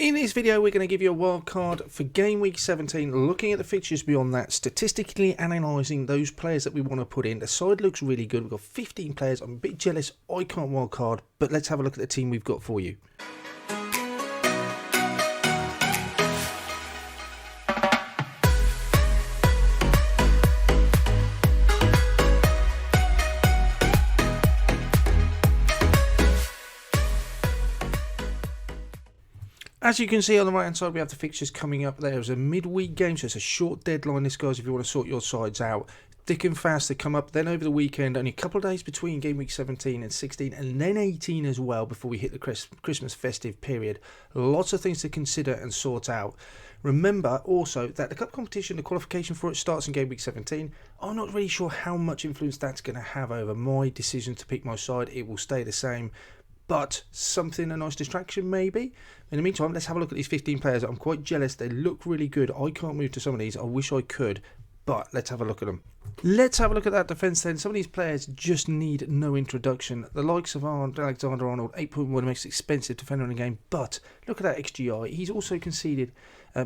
In this video, we're going to give you a wild card for game week 17, looking at the fixtures beyond that, statistically analysing those players that we want to put in. The side looks really good. We've got 15 players. I'm a bit jealous I can't wild card, but let's have a look at the team we've got for you. As you can see on the right hand side, we have the fixtures coming up. There's a midweek game, so it's a short deadline this, guys, if you want to sort your sides out. Thick and fast, they come up. Then over the weekend, only a couple of days between game week 17 and 16, and then 18 as well before we hit the Christmas festive period. Lots of things to consider and sort out. Remember also that the cup competition, the qualification for it starts in game week 17. I'm not really sure how much influence that's going to have over my decision to pick my side. It will stay the same, but something, a nice distraction maybe. In the meantime, let's have a look at these 15 players. I'm quite jealous. They look really good. I can't move to some of these. I wish I could, but let's have a look at them. Let's have a look at that defence then. Some of these players just need no introduction. The likes of Alexander-Arnold, 8.1, most expensive defender in the game, but look at that XGI. He's also conceded,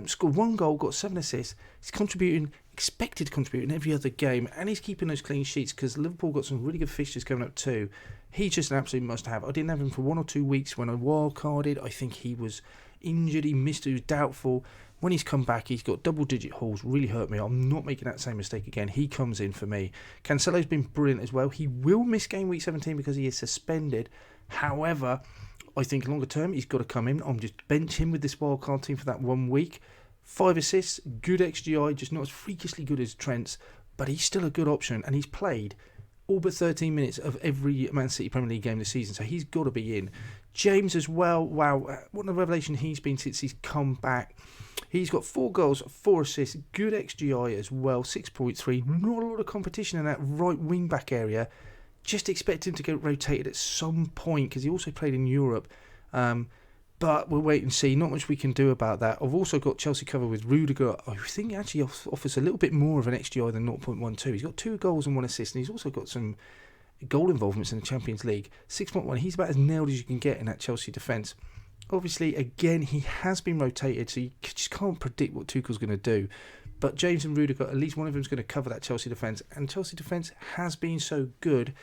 scored 1 goal, got 7 assists. He's contributing, expected to contribute in every other game, and he's keeping those clean sheets because Liverpool got some really good fixtures coming up too. He's just an absolute must-have. I didn't have him for 1 or 2 weeks when I wild-carded. I think he was injured, he missed, he was doubtful. When he's come back, he's got double-digit hauls, really hurt me. I'm not making that same mistake again. He comes in for me. Cancelo's been brilliant as well. He will miss game week 17 because he is suspended. However, I think longer term, he's got to come in. I'm just bench him with this wild-card team for that 1 week. 5 assists, good XGI, just not as freakishly good as Trent's, but he's still a good option, and he's played all but 13 minutes of every Man City Premier League game this season, so he's got to be in. James as well, wow, what a revelation he's been since he's come back. He's got 4 goals, 4 assists, good XGI as well, 6.3. Not a lot of competition in that right wing back area. Just expect him to get rotated at some point because he also played in Europe. But we'll wait and see. Not much we can do about that. I've also got Chelsea covered with Rudiger. I think actually offers a little bit more of an XGI than 0.12. He's got 2 goals and 1 assist, and he's also got some goal involvements in the Champions League. 6.1. He's about as nailed as you can get in that Chelsea defence. Obviously, again, he has been rotated, so you just can't predict what Tuchel's going to do. But James and Rudiger, at least one of them is going to cover that Chelsea defence. And Chelsea defence has been so good.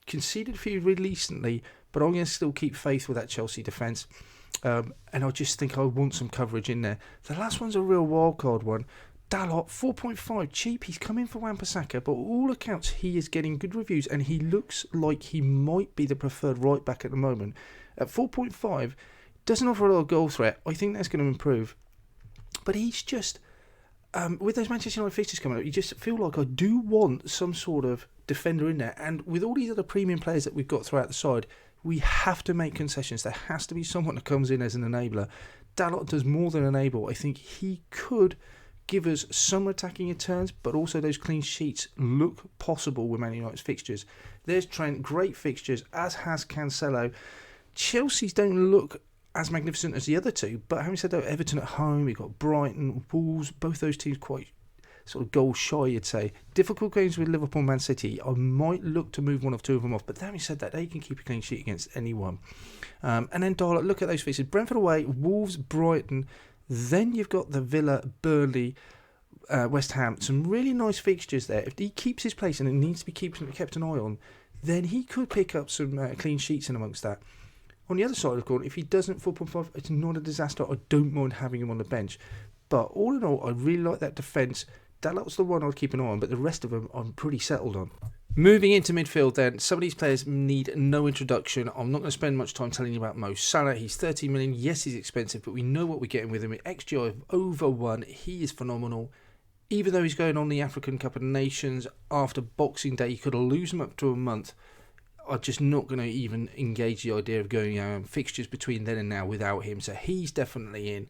Conceded a few really recently, but I'm going to still keep faith with that Chelsea defence. And I just think I want some coverage in there. The last one's a real wildcard one. Dalot, 4.5, cheap. He's come in for Wan-Bissaka, but all accounts he is getting good reviews, and he looks like he might be the preferred right back at the moment. At 4.5, doesn't offer a lot of goal threat. I think that's going to improve. But he's just, with those Manchester United fixtures coming up, you just feel like I do want some sort of defender in there. And with all these other premium players that we've got throughout the side, we have to make concessions. There has to be someone that comes in as an enabler. Dalot does more than enable. I think he could give us some attacking returns, but also those clean sheets look possible with Man United's fixtures. There's Trent, great fixtures, as has Cancelo. Chelsea's don't look as magnificent as the other two, but having said that, Everton at home, we've got Brighton, Wolves, both those teams quite sort of goal shy, you'd say. Difficult games with Liverpool and Man City. I might look to move 1 or 2 of them off, but having said that, they can keep a clean sheet against anyone. And then Dalot, look at those fixtures. Brentford away, Wolves, Brighton. Then you've got the Villa, Burnley, West Ham. Some really nice fixtures there. If he keeps his place, and it needs to be kept an eye on, then he could pick up some clean sheets in amongst that. On the other side of the court, if he doesn't 4.5, it's not a disaster. I don't mind having him on the bench. But all in all, I really like that defence. Dalot's the one I'd keep an eye on, but the rest of them I'm pretty settled on. Moving into midfield then, some of these players need no introduction. I'm not going to spend much time telling you about Mo Salah. He's 13 million. Yes, he's expensive, but we know what we're getting with him. At XGI of over 1, he is phenomenal. Even though he's going on the African Cup of Nations after Boxing Day, you could lose him up to a month. I'm just not going to even engage the idea of going fixtures between then and now without him, so he's definitely in.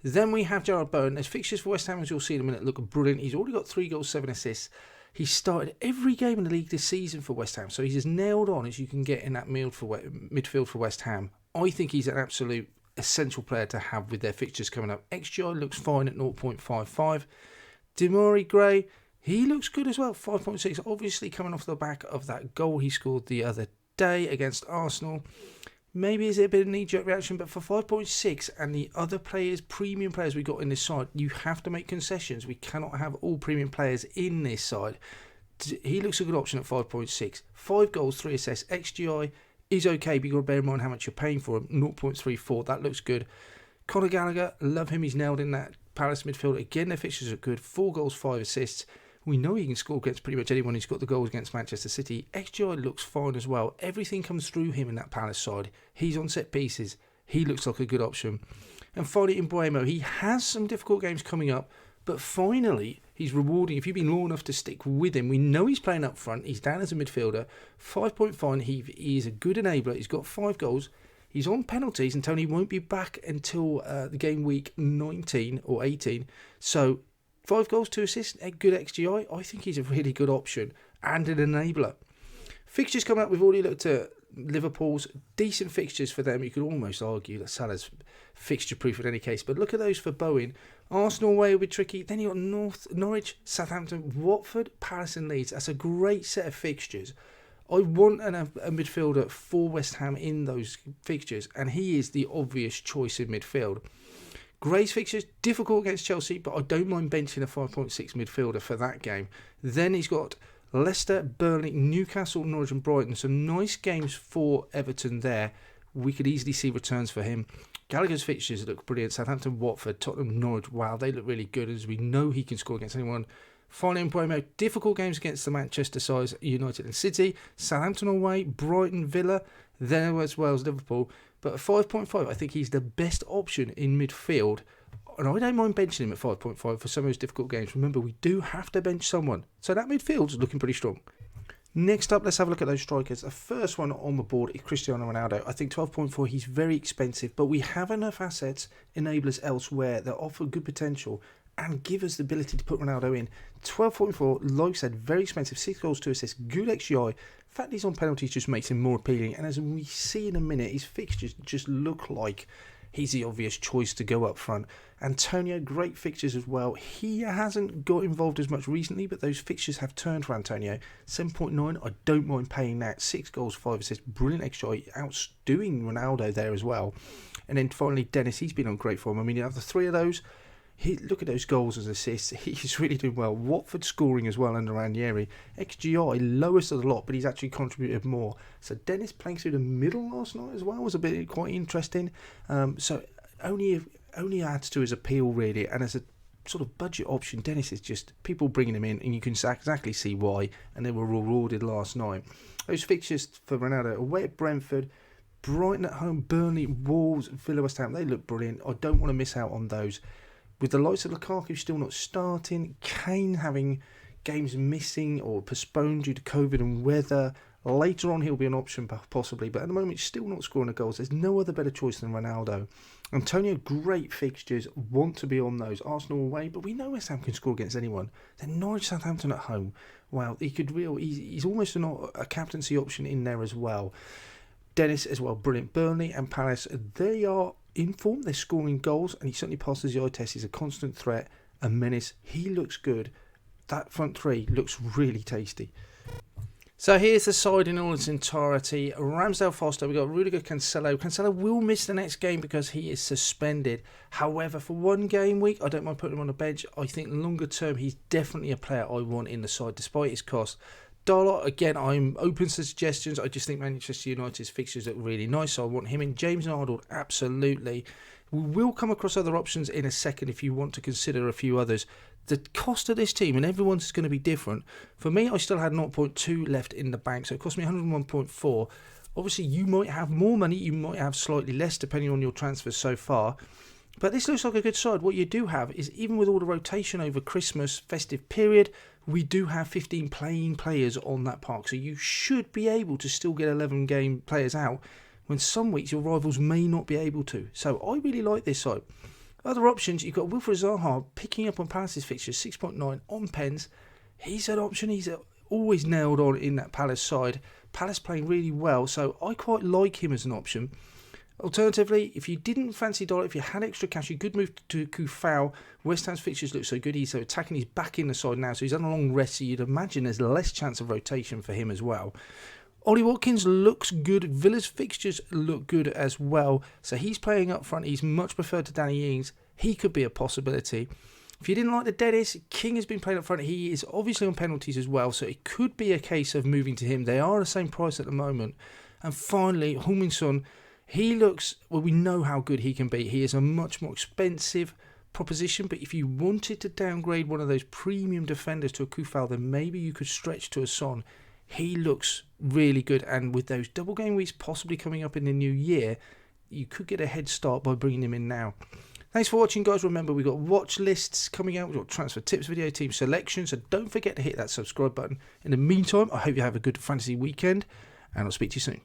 Then we have Jarrod Bowen. There's fixtures for West Ham, as you'll see in a minute, look brilliant. He's already got 3 goals, 7 assists. He's started every game in the league this season for West Ham, so he's as nailed on as you can get in that midfield for West Ham. I think he's an absolute essential player to have with their fixtures coming up. XGI looks fine at 0.55. Demarai Gray, he looks good as well, 5.6. Obviously coming off the back of that goal he scored the other day against Arsenal. Maybe is it a bit of knee-jerk reaction, but for 5.6 and the other players, premium players we got in this side, you have to make concessions. We cannot have all premium players in this side. He looks a good option at 5.6. 5 goals, 3 assists. XGI is okay, but you've got to bear in mind how much you're paying for him. 0.34, that looks good. Conor Gallagher, love him. He's nailed in that Palace midfield. Again, their fixtures are good. 4 goals, 5 assists. We know he can score against pretty much anyone who's got the goals against Manchester City. XGI looks fine as well. Everything comes through him in that Palace side. He's on set pieces. He looks like a good option. And finally, in Mbuemo, he has some difficult games coming up, but finally, he's rewarding. If you've been loyal enough to stick with him, we know he's playing up front. He's down as a midfielder. 5.5, he is a good enabler. He's got 5 goals. He's on penalties, and Tony won't be back until the game week 19 or 18. So 5 goals, 2 assists, a good XGI. I think he's a really good option and an enabler. Fixtures coming up, we've already looked at Liverpool's decent fixtures for them. You could almost argue that Salah's fixture proof in any case, but look at those for Bowen. Arsenal away will be tricky. Then you've got Norwich, Southampton, Watford, Palace and Leeds. That's a great set of fixtures. I want a midfielder for West Ham in those fixtures, and he is the obvious choice in midfield. Gray's fixtures, difficult against Chelsea, but I don't mind benching a 5.6 midfielder for that game. Then he's got Leicester, Burnley, Newcastle, Norwich and Brighton. Some nice games for Everton there. We could easily see returns for him. Gallagher's fixtures look brilliant. Southampton, Watford, Tottenham, Norwich. Wow, they look really good, as we know he can score against anyone. Finally, in Mbuemo, difficult games against the Manchester sides, United and City. Southampton away, Brighton, Villa, there as well as Liverpool. But at 5.5, I think he's the best option in midfield. And I don't mind benching him at 5.5 for some of those difficult games. Remember, we do have to bench someone. So that midfield's looking pretty strong. Next up, let's have a look at those strikers. The first one on the board is Cristiano Ronaldo. I think 12.4, he's very expensive, but we have enough assets, enablers elsewhere that offer good potential and give us the ability to put Ronaldo in. 12.4, like I said, very expensive. 6 goals, 2 assists, good XGI. The fact he's on penalties just makes him more appealing. And as we see in a minute, his fixtures just look like he's the obvious choice to go up front. Antonio, great fixtures as well. He hasn't got involved as much recently, but those fixtures have turned for Antonio. 7.9, I don't mind paying that. 6 goals, 5 assists, brilliant XGI, outdoing Ronaldo there as well. And then finally, Dennis, he's been on great form. I mean, you have the 3 of those. Look at those goals as assists. He's really doing well. Watford scoring as well under Ranieri. XGI, lowest of the lot, but he's actually contributed more. So Dennis playing through the middle last night as well was a bit quite interesting. So only adds to his appeal really. And as a sort of budget option, Dennis is just people bringing him in, and you can exactly see why. And they were rewarded last night. Those fixtures for Ronaldo: away at Brentford, Brighton at home, Burnley, Wolves, Villa, West Ham. They look brilliant. I don't want to miss out on those. With the likes of Lukaku still not starting, Kane having games missing or postponed due to COVID and weather, later on he'll be an option possibly, but at the moment he's still not scoring the goals. There's no other better choice than Ronaldo. Antonio, great fixtures, want to be on those. Arsenal away, but we know West Ham can score against anyone. Then Norwich, Southampton at home. Wow, he's almost not a captaincy option in there as well. Dennis as well, brilliant. Burnley and Palace, they are in form, they're scoring goals, and he certainly passes the eye test. He's a constant threat, a menace. He looks good. That front 3 looks really tasty. So here's the side in all its entirety. Ramsdale, Foster, we've got Rudiger, Cancelo. Cancelo will miss the next game because he is suspended. However, for one game week, I don't mind putting him on the bench. I think longer term, he's definitely a player I want in the side, despite his cost. Darlow, again, I'm open to suggestions. I just think Manchester United's fixtures look really nice, so I want him in. James Arnold, absolutely. We will come across other options in a second if you want to consider a few others. The cost of this team, and everyone's going to be different. For me, I still had 0.2 left in the bank, so it cost me 101.4. Obviously, you might have more money, you might have slightly less, depending on your transfers so far. But this looks like a good side. What you do have is, even with all the rotation over Christmas festive period, we do have 15 playing players on that park. So you should be able to still get 11 game players out when some weeks your rivals may not be able to. So I really like this side. Other options, you've got Wilfried Zaha picking up on Palace's fixtures, 6.9 on pens. He's an option. He's always nailed on in that Palace side. Palace playing really well, so I quite like him as an option. Alternatively, if you didn't fancy Dollar, if you had extra cash, you could move to Kufau. West Ham's fixtures look so good. He's attacking, he's back in the side now, so he's on a long rest, so you'd imagine there's less chance of rotation for him as well. Ollie Watkins looks good. Villa's fixtures look good as well. So he's playing up front. He's much preferred to Danny Ings. He could be a possibility. If you didn't like the Dennis, King has been playing up front. He is obviously on penalties as well. So it could be a case of moving to him. They are the same price at the moment. And finally, Heung-min-son. He looks, well, we know how good he can be. He is a much more expensive proposition, but if you wanted to downgrade one of those premium defenders to a Kufal, then maybe you could stretch to a Son. He looks really good, and with those double game weeks possibly coming up in the new year, you could get a head start by bringing him in now. Thanks for watching, guys. Remember, we've got watch lists coming out. We've got transfer tips video, team selection, so don't forget to hit that subscribe button. In the meantime, I hope you have a good fantasy weekend, and I'll speak to you soon.